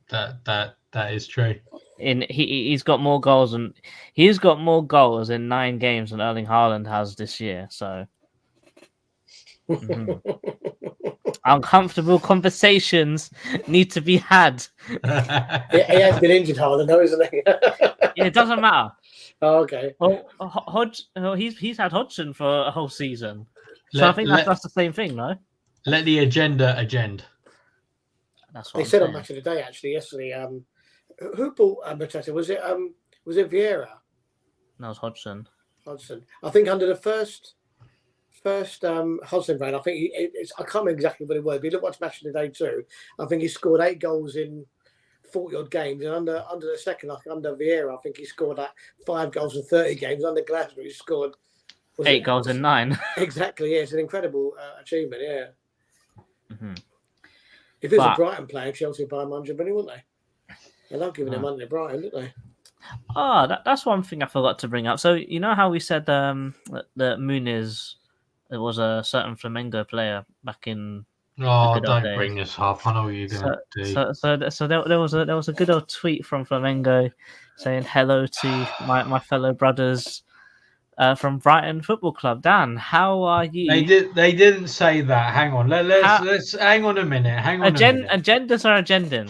That is true. He's got more goals and he's got more goals in 9 games than Erling Haaland has this year. So, uncomfortable conversations need to be had. He has been injured, Haaland, though, isn't he? Yeah, it doesn't matter. Oh, okay. Well, he's had Hodgson for a whole season, so I think that's the same thing, no? Let the agenda. That's what They I'm said saying. on Match of the Day actually yesterday. Who bought Mateta? Was it Vieira? That was Hodgson. Hodgson. I think under the first Hodgson ran, I think I can't remember exactly what it was. But you look watch Match of the Day too. I think he scored 8 goals in 40 odd games, and under the second, under Vieira, I think he scored like 5 goals in 30 games. Under Glasner, he scored 8 goals in 9. Exactly. Yeah, it's an incredible achievement. Yeah. Mm-hmm. If it was a Brighton player, Chelsea would buy him 100 million, wouldn't they? They love giving him money to Brighton, don't they? That's one thing I forgot to bring up. So you know how we said that Muniz, it was a certain Flamengo player back in. Oh, don't bring this up. I know what you're going to do. So there was a good old tweet from Flamengo saying hello to my fellow brothers. from Brighton Football Club. Dan, how are you? They didn't say that. Hang on. Let's hang on a minute. Hang on a minute. Agendas are agending.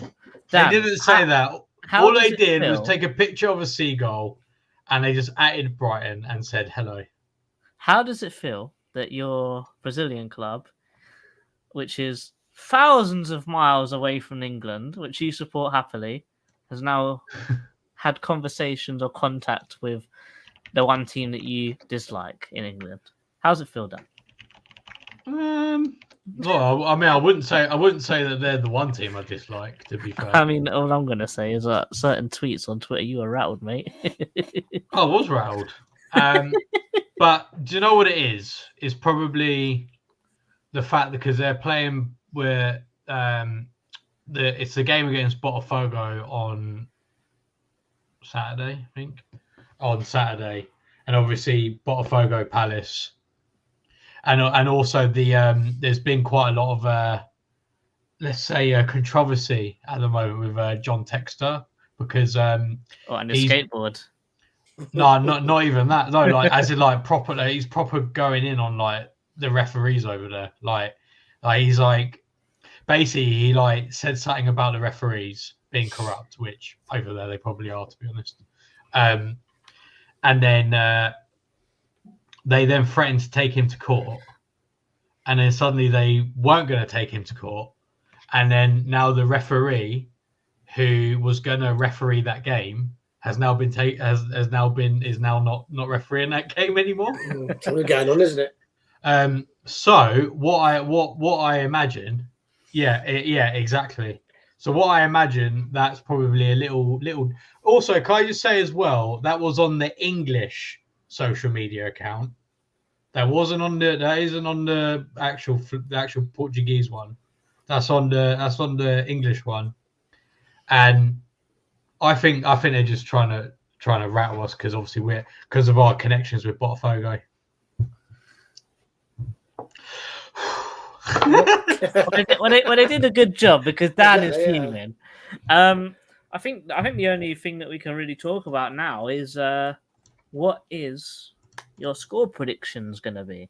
They Dan, didn't say that. how All does they it did feel? was take a picture of a seagull, and they just added Brighton and said hello. How does it feel that your Brazilian club, which is thousands of miles away from England, which you support happily, has now had conversations or contact with the one team that you dislike in England? How's it feel, Dan? Well, I mean, I wouldn't say that they're the one team I dislike. To be fair, I mean, all I'm going to say is that certain tweets on Twitter, you were rattled, mate. I was rattled. But do you know what it is? It's probably the fact that because they're playing where it's the game against Botafogo on Saturday, I think. On Saturday, and obviously Botafogo Palace, and also there's been quite a lot of let's say controversy at the moment with John Textor because and the skateboard. No, not even that. No, like as in like proper. He's proper going in on like the referees over there. Like he's like basically he like said something about the referees being corrupt, which over there they probably are, to be honest. And then they then threatened to take him to court, and then suddenly they weren't going to take him to court, and then now the referee who was going to referee that game is now not refereeing that game anymore. Something going on, isn't it? So what I imagine, exactly. So what I imagine that's probably a little. Also, can I just say as well that was on the English social media account. That isn't on the actual Portuguese one. That's on the English one, and I think they're just trying to rattle us because obviously because of our connections with Botafogo. well, they did a good job because Dan is fuming. I think the only thing that we can really talk about now is what is your score predictions going to be?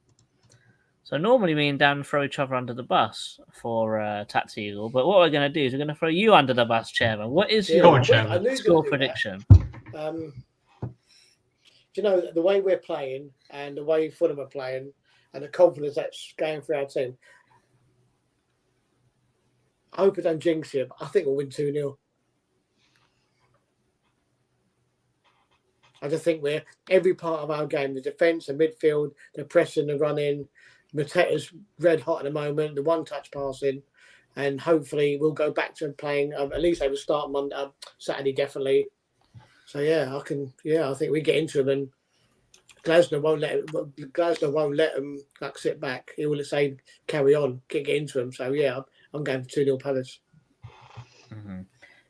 So normally me and Dan throw each other under the bus for Tattoo Eagle, but what we're going to do is we're going to throw you under the bus, Chairman. What is your score prediction? Do you know, the way we're playing and the way Fulham are playing and the confidence that's going through our team, I hope I don't jinx you, but I think we'll win 2-0. I just think we're every part of our game, the defence, the midfield, the pressing, the running, Mateta's red hot at the moment, the one-touch passing, and hopefully we'll go back to playing. At least they will start Saturday, definitely. So I think we get into them, and Glasner won't let them like sit back. He will say carry on, get into them. So I'm going for 2-0 Palace. Mm-hmm.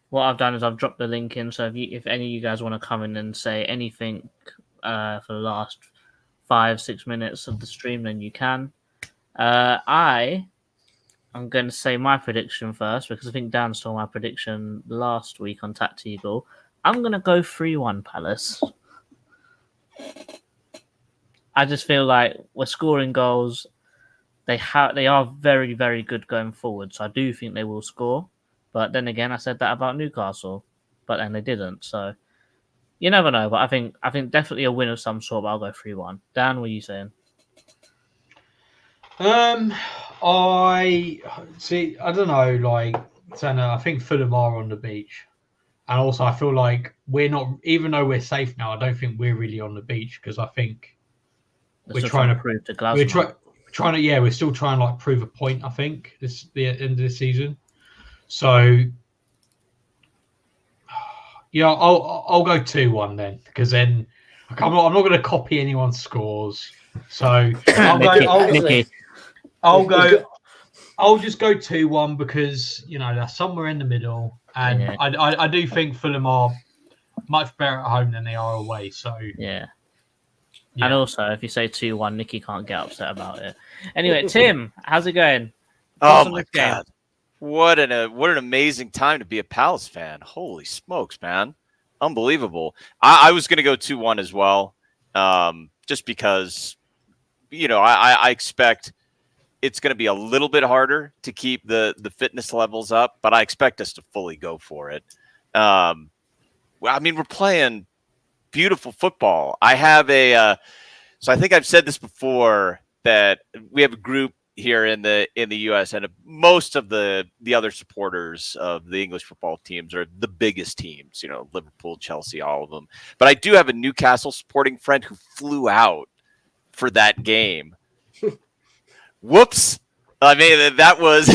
What I've done is I've dropped the link in. So if any of you guys want to come in and say anything for the last 5-6 minutes of the stream, then you can. I'm going to say my prediction first because I think Dan saw my prediction last week on Tattoo Eagle. I'm going to go 3-1 Palace. I just feel like we're scoring goals. They are very, very good going forward. So I do think they will score. But then again, I said that about Newcastle, but then they didn't. So you never know. But I think definitely a win of some sort. But I'll go 3-1. Dan, what are you saying? I don't know. Like, I think Fulham are on the beach, and also I feel like we're not. Even though we're safe now, I don't think we're really on the beach because I think we're trying to prove to Glasner. We're still trying to like prove a point. I think the end of the season. So I'll go 2-1 then because then I'm not going to copy anyone's scores. So I'll just go 2-1 because that's somewhere in the middle, and I do think Fulham are much better at home than they are away. So yeah. And also, if you say 2-1, Nicky can't get upset about it. Anyway, Tim, how's it going? Oh my God. What an amazing time to be a Palace fan. Holy smokes, man. Unbelievable. I was going to go 2-1 as well. just because, I expect it's going to be a little bit harder to keep the fitness levels up, but I expect us to fully go for it. We're playing beautiful football. I have so I think I've said this before, that we have a group here in the U.S. and most of the other supporters of the English football teams are the biggest teams, Liverpool, Chelsea, all of them. But I do have a Newcastle supporting friend who flew out for that game. Whoops. I mean, that was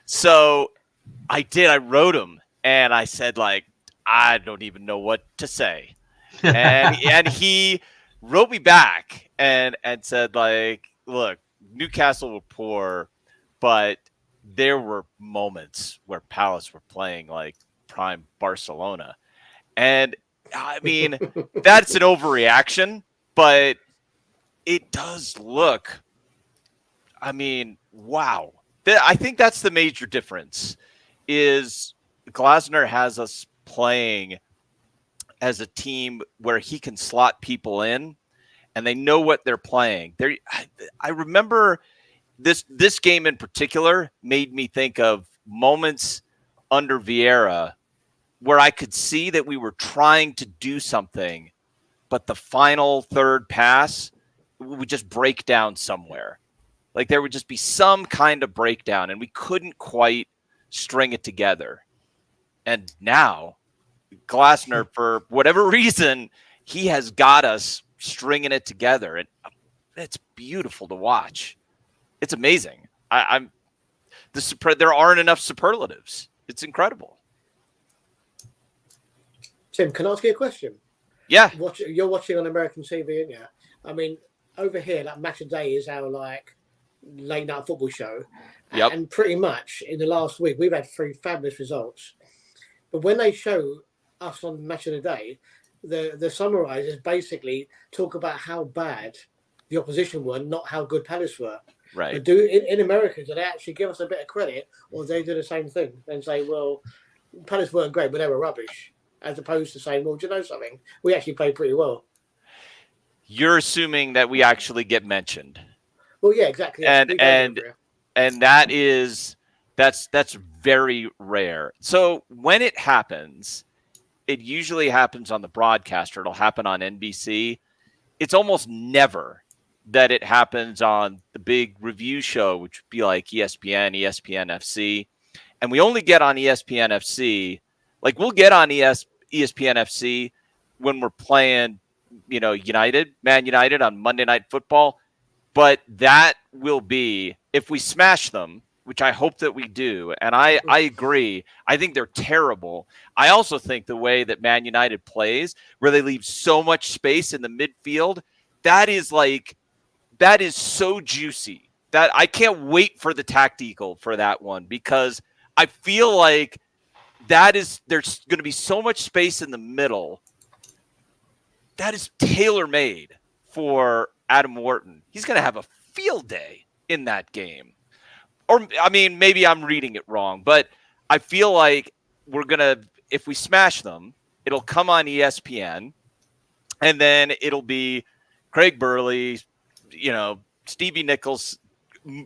so I wrote him and I said, like, I don't even know what to say. And he wrote me back and said, like, look, Newcastle were poor, but there were moments where Palace were playing like prime Barcelona. And I mean, that's an overreaction, but it does look, I mean, wow. I think that's the major difference, is Glasner has us playing as a team where he can slot people in and they know what they're playing. I remember this game in particular made me think of moments under Vieira where I could see that we were trying to do something, but the final third pass would just break down somewhere. Like there would just be some kind of breakdown and we couldn't quite string it together. And now Glasner, for whatever reason, he has got us stringing it together. And it's beautiful to watch. It's amazing. There aren't enough superlatives. It's incredible. Tim, can I ask you a question? Yeah. You're watching on American TV, aren't you? I mean, over here, that Match of Day is our late night football show. Yep. And pretty much in the last week, we've had 3 fabulous results. But when they show us on Match of the Day, the summarisers basically talk about how bad the opposition were, not how good Palace were. Right. But in America, do they actually give us a bit of credit, or they do the same thing and say, well, Palace weren't great, but they were rubbish, as opposed to saying, well, do you know something? We actually played pretty well. You're assuming that we actually get mentioned. Well, yeah, exactly. And that's very rare. So when it happens, it usually happens on the broadcaster. It'll happen on NBC. It's almost never that it happens on the big review show, which would be like ESPN, ESPN FC. And we only get on ESPN FC. Like we'll get on ESPN FC when we're playing, Man United on Monday Night Football. But that will be if we smash them, which I hope that we do. And I agree. I think they're terrible. I also think the way that Man United plays, where they leave so much space in the midfield, that is so juicy that I can't wait for the tactical for that one, because I feel like there's going to be so much space in the middle that is tailor-made for Adam Wharton. He's going to have a field day in that game. Or, I mean, maybe I'm reading it wrong, but I feel like if we smash them, it'll come on ESPN, and then it'll be Craig Burley, Stevie Nichols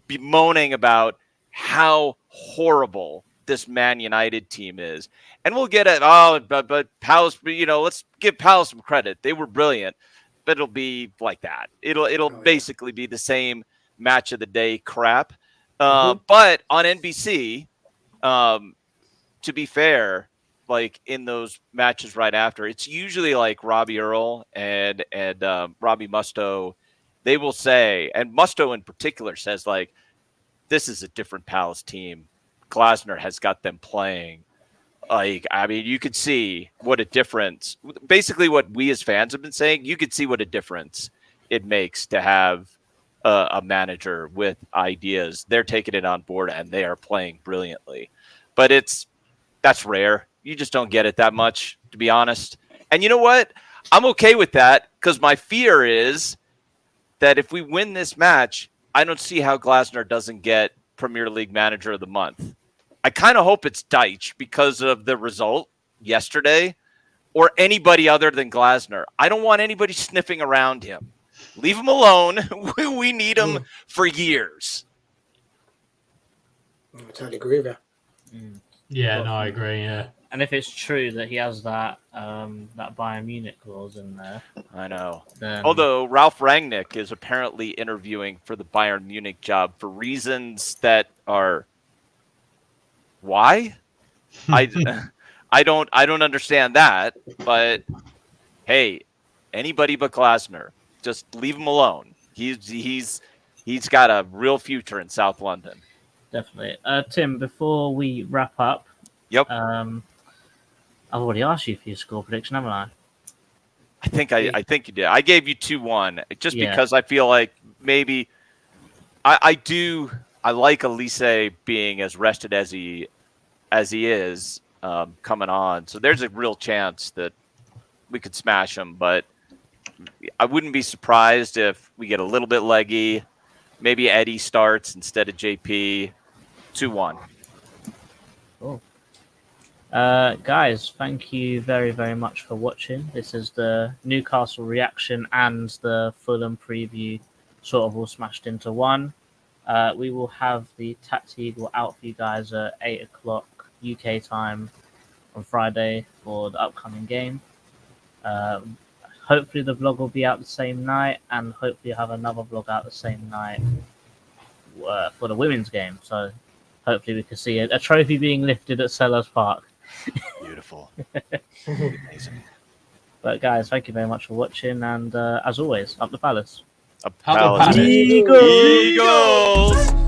bemoaning about how horrible this Man United team is. And we'll get it. Oh, but Palace, let's give Palace some credit. They were brilliant. But it'll be like that. It'll basically be the same match of the day crap. But on NBC, to be fair, like in those matches right after, it's usually like Robbie Earle and Robbie Mustoe. They will say, and Mustoe in particular says, like, this is a different Palace team. Glasner has got them playing. Like, I mean, you could see what a difference. Basically, what we as fans have been saying, you could see what a difference it makes to have a manager with ideas. They're taking it on board and they are playing brilliantly. But that's rare. You just don't get it that much, to be honest. And you know what? I'm okay with that, because my fear is that if we win this match, I don't see how Glasner doesn't get Premier League Manager of the Month. I kind of hope it's Deitch because of the result yesterday, or anybody other than Glasner. I don't want anybody sniffing around him. Leave him alone. We need him for years. I totally agree with you. Yeah, no, I agree. Yeah. And if it's true that he has that that Bayern Munich clause in there, I know. then Although Ralph Rangnick is apparently interviewing for the Bayern Munich job for reasons that are why? I don't understand that, but hey, anybody but Glasner, just leave him alone. He's got a real future in South London. definitely. Tim, before we wrap up, Yep. I've already asked you for your score prediction, haven't I? I think you did. I gave you 2-1 just Yeah. because I feel like maybe I like Elise being as rested as he is coming on. So there's a real chance that we could smash him, but I wouldn't be surprised if we get a little bit leggy. Maybe Eddie starts instead of JP. 2-1. Cool. Guys, thank you very, very much for watching. This is the Newcastle reaction and the Fulham preview sort of all smashed into one. We will have the Tact Eagle out for you guys at 8 o'clock UK time on Friday for the upcoming game. Hopefully the vlog will be out the same night, and hopefully have another vlog out the same night for the women's game. So hopefully we can see a trophy being lifted at Sellers Park. Beautiful. Amazing. But guys, thank you very much for watching, and as always, up the palace. Up Up the Palace. Palace. Eagles! Eagles!